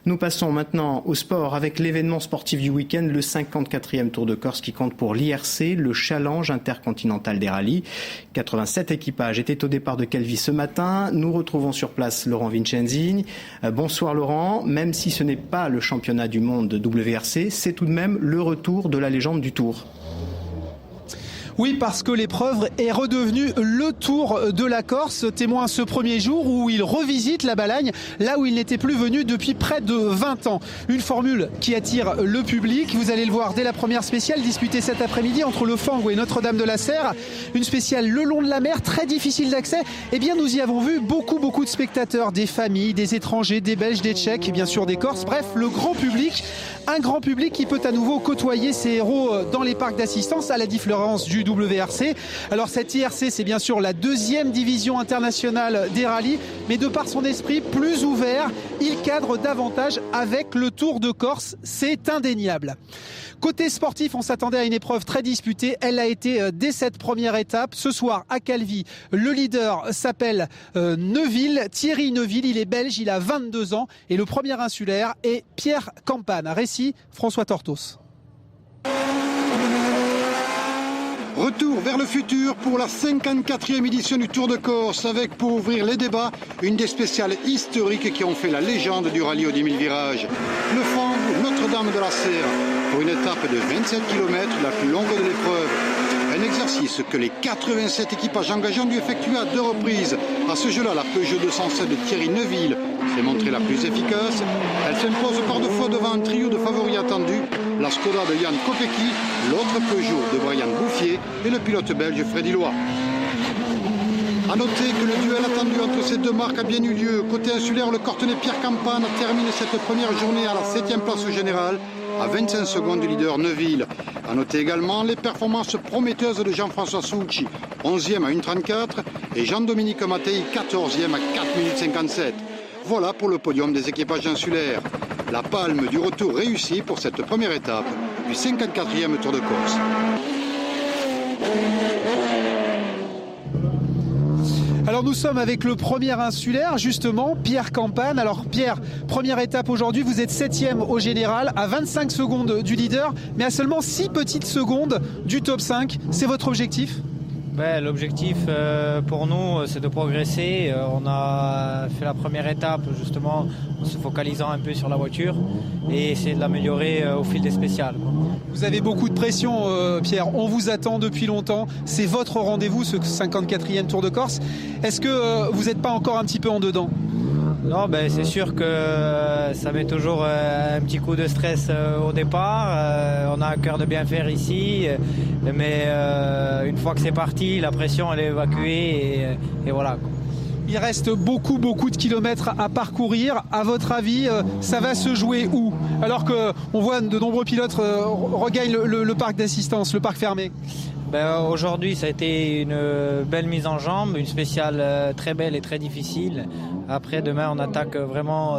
Nous passons maintenant au sport avec l'événement sportif du week-end, le 54e Tour de Corse qui compte pour l'IRC, le challenge intercontinental des rallyes. 87 équipages étaient au départ de Calvi ce matin. Nous retrouvons sur place Laurent Vincenzi. Bonsoir Laurent, même si ce n'est pas le championnat du monde de WRC, c'est tout de même le retour de la légende du Tour. Oui, parce que l'épreuve est redevenue le Tour de la Corse, témoin ce premier jour où il revisite la Balagne, là où il n'était plus venu depuis près de 20 ans. Une formule qui attire le public. Vous allez le voir dès la première spéciale disputée cet après-midi entre le Fango et Notre-Dame-de-la-Serre. Une spéciale le long de la mer, très difficile d'accès. Eh bien, nous y avons vu beaucoup de spectateurs, des familles, des étrangers, des Belges, des Tchèques et bien sûr des Corses. Bref, le grand public, un grand public qui peut à nouveau côtoyer ses héros dans les parcs d'assistance à la différence du WRC. Alors cette IRC, c'est bien sûr la deuxième division internationale des rallyes, mais de par son esprit plus ouvert, il cadre davantage avec le Tour de Corse, c'est indéniable. Côté sportif, on s'attendait à une épreuve très disputée. Elle a été dès cette première étape. Ce soir, à Calvi, le leader s'appelle Neuville, Thierry Neuville. Il est belge, il a 22 ans. Et le premier insulaire est Pierre Campane. Récit, François Tortos. Retour vers le futur pour la 54e édition du Tour de Corse avec, pour ouvrir les débats, une des spéciales historiques qui ont fait la légende du rallye aux 10 000 virages. Le Fango, Notre-Dame-de-la-Serre, pour une étape de 27 km, la plus longue de l'épreuve. Un exercice que les 87 équipages engagés ont dû effectuer à 2 reprises. À ce jeu-là, la Peugeot 207 de Thierry Neuville s'est montrée la plus efficace. Elle s'impose par 2 fois devant un trio de favoris attendus, la Skoda de Jan Kopecky, l'autre Peugeot de Brian Bouffier et le pilote belge Freddy Loy. A noter que le duel attendu entre ces deux marques a bien eu lieu. Côté insulaire, le Cortenay Pierre Campane termine cette première journée à la 7e place au général, à 25 secondes du leader Neuville. A noter également les performances prometteuses de Jean-François Soucci, 11e à 1,34 et Jean-Dominique Mattei, 14e à 4 minutes 57. Voilà pour le podium des équipages insulaires. La palme du retour réussi pour cette première étape du 54e Tour de Corse. Alors nous sommes avec le premier insulaire, justement, Pierre Campane. Alors Pierre, première étape aujourd'hui, vous êtes 7e au général, à 25 secondes du leader, mais à seulement 6 petites secondes du top 5. C'est votre objectif ? L'objectif pour nous, c'est de progresser. On a fait la première étape justement en se focalisant un peu sur la voiture et essayer de l'améliorer au fil des spéciales. Vous avez beaucoup de pression, Pierre. On vous attend depuis longtemps. C'est votre rendez-vous, ce 54e Tour de Corse. Est-ce que vous n'êtes pas encore un petit peu en dedans ? Non, c'est sûr que ça met toujours un petit coup de stress au départ. On a à cœur de bien faire ici, mais une fois que c'est parti, la pression elle est évacuée et voilà. Il reste beaucoup de kilomètres à parcourir. À votre avis, ça va se jouer où ? Alors qu'on voit de nombreux pilotes regagnent le parc d'assistance, le parc fermé. Aujourd'hui, ça a été une belle mise en jambe, une spéciale très belle et très difficile. Après, demain, on attaque vraiment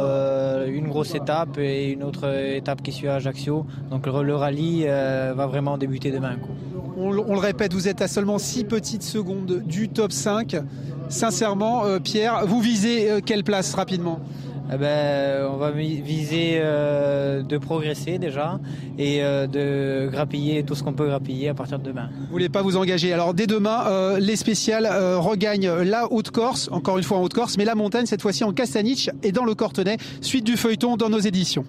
une grosse étape et une autre étape qui suit à Ajaccio. Donc le rallye va vraiment débuter demain. On le répète, vous êtes à seulement 6 petites secondes du top 5. Sincèrement, Pierre, vous visez quelle place rapidement ? On va viser de progresser déjà et de grappiller tout ce qu'on peut grappiller à partir de demain. Vous voulez pas vous engager. Alors dès demain, les spéciales regagnent la Haute-Corse, encore une fois en Haute-Corse, mais la montagne cette fois-ci en Castaniche et dans le Cortenay. Suite du feuilleton dans nos éditions.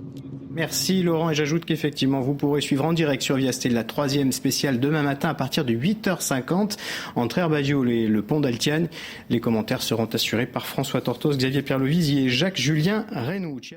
Merci Laurent, et j'ajoute qu'effectivement vous pourrez suivre en direct sur Viasté la 3e spéciale demain matin à partir de 8h50 entre Herbadio et le pont d'Altiane. Les commentaires seront assurés par François Tortos, Xavier Pierre-Lovisi et Jacques-Julien Renucci.